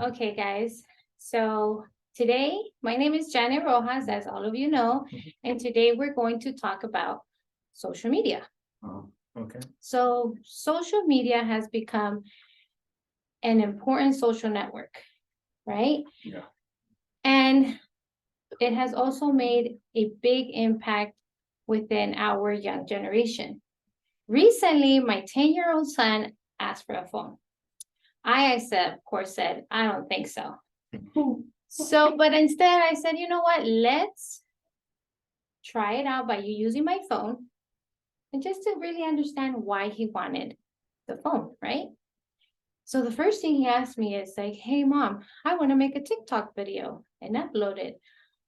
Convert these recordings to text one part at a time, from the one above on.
Okay, guys. So today, my name is Janet Rojas, as all of you know, and today we're going to talk about social media. Oh, okay. So social media has become an important social network, right? Yeah. And it has also made a big impact within our young generation. Recently, my 10-year-old son asked for a phone. I said, of course, said, I don't think so. So, but instead I said, you know what, let's try it out by you using my phone and just to really understand why he wanted the phone, right? So the first thing he asked me is like, hey mom, I want to make a TikTok video and upload it.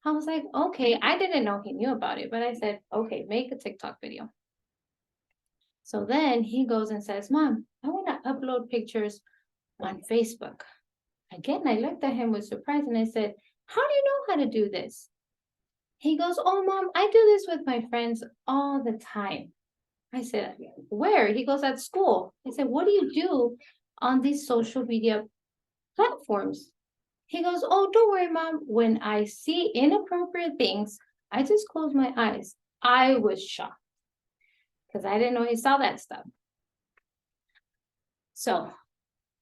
I was like, okay, I didn't know he knew about it, but I said, okay, make a TikTok video. So then he goes and says, mom, I want to upload pictures on Facebook. Again, I looked at him with surprise and I said, how do you know how to do this? He goes, oh, mom, I do this with my friends all the time. I said, where? He goes, at school. I said, what do you do on these social media platforms? He goes, oh, don't worry, mom. When I see inappropriate things, I just close my eyes. I was shocked because I didn't know he saw that stuff. So,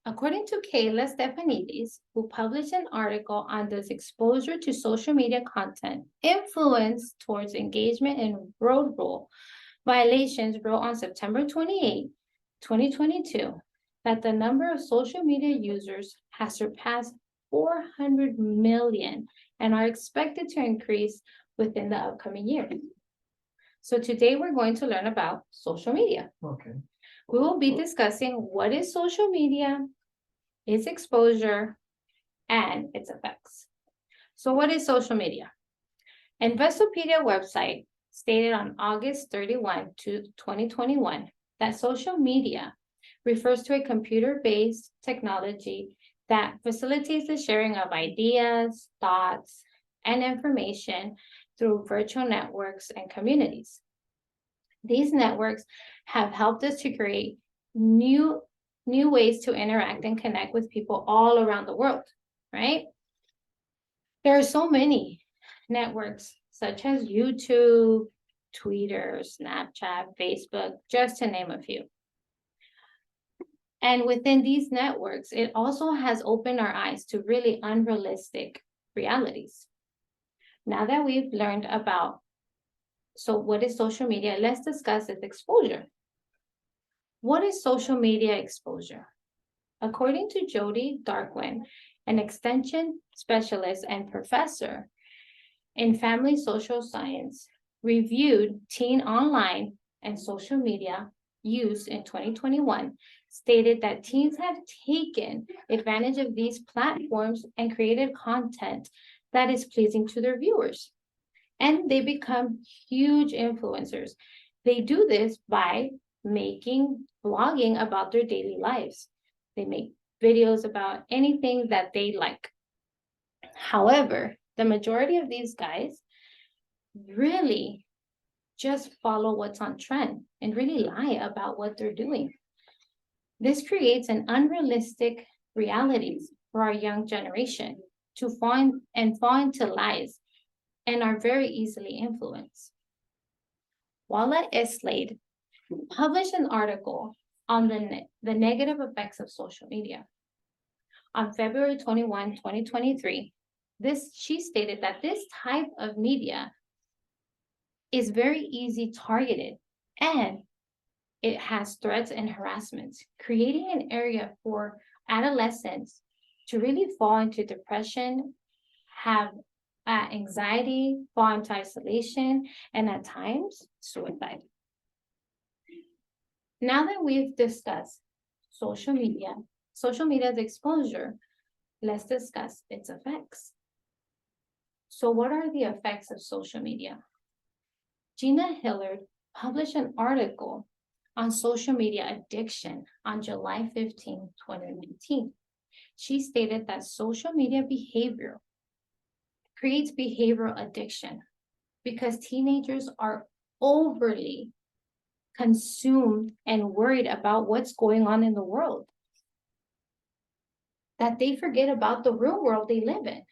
according to Kayla Stefanidis, who published an article on this exposure to social media content, influence towards engagement in road rule violations, wrote on September 28, 2022, that the number of social media users has surpassed 400 million and are expected to increase within the upcoming years. So today we're going to learn about social media. Okay. We will be discussing what is social media, its exposure, and its effects. So what is social media? Investopedia website stated on August 31, 2021, that social media refers to a computer-based technology that facilitates the sharing of ideas, thoughts, and information through virtual networks and communities. These networks have helped us to create new ways to interact and connect with people all around the world, right? There are so many networks such as YouTube, Twitter, Snapchat, Facebook, just to name a few. And within these networks, it also has opened our eyes to really unrealistic realities. Now that we've learned about, so what is social media, let's discuss its exposure. What is social media exposure? According to Jody Darkwin, an extension specialist and professor in family social science, reviewed teen online and social media use in 2021, stated that teens have taken advantage of these platforms and created content that is pleasing to their viewers. And they become huge influencers. They do this by blogging about their daily lives. They make videos about anything that they like. However, the majority of these guys really just follow what's on trend and really lie about what they're doing. This creates an unrealistic realities for our young generation to fall into lies and are very easily influenced. Walla Eslade published an article on the negative effects of social media. On February 21, 2023, she stated that this type of media is very easy targeted and it has threats and harassments, creating an area for adolescents to really fall into depression, have anxiety, fall into isolation, and at times suicide. Now that we've discussed social media's exposure, let's discuss its effects. So what are the effects of social media? Gina Hillard published an article on social media addiction on July 15, 2019. She stated that social media behavior creates behavioral addiction because teenagers are overly consumed and worried about what's going on in the world. that they forget about the real world they live in.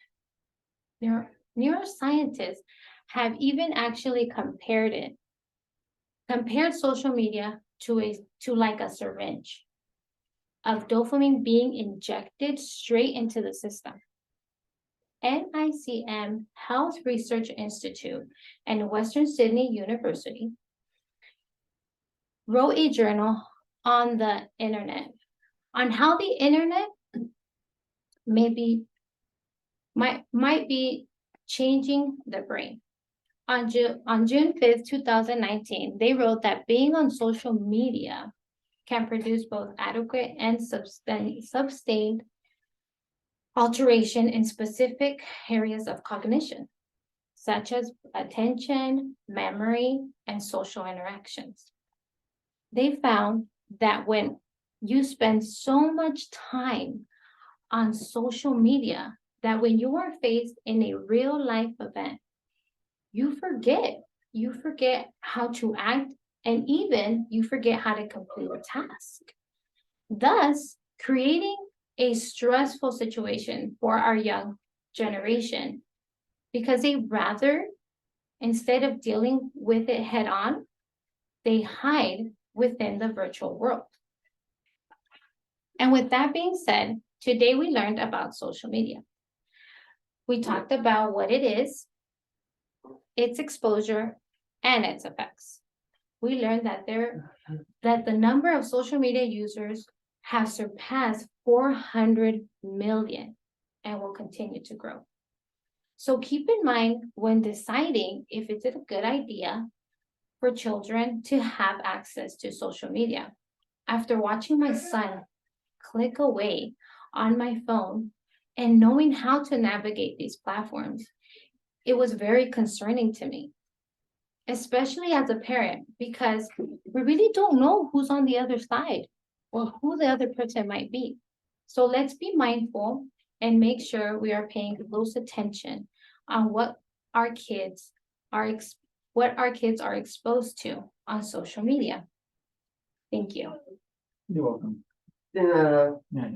Neuroscientists have even actually compared social media to like a syringe of dopamine being injected straight into the system. NICM Health Research Institute and Western Sydney University wrote a journal on the internet, on how the internet might be changing the brain. On June 5th, 2019, they wrote that being on social media can produce both adequate and sustained alteration in specific areas of cognition, such as attention, memory, and social interactions. They found that when you spend so much time on social media, that when you are faced in a real life event, you forget how to act, and even you forget how to complete a task, thus creating a stressful situation for our young generation, because they rather, instead of dealing with it head on, they hide within the virtual world. And with that being said, today we learned about social media. We talked about what it is, its exposure, and its effects. We learned that the number of social media users has surpassed 400 million and will continue to grow. So keep in mind when deciding if it's a good idea for children to have access to social media. After watching my son click away on my phone and knowing how to navigate these platforms, it was very concerning to me, especially as a parent, because we really don't know who's on the other side or who the other person might be. So let's be mindful and make sure we are paying close attention on what our kids are exposed to on social media. Thank you. You're welcome. Then, Yeah.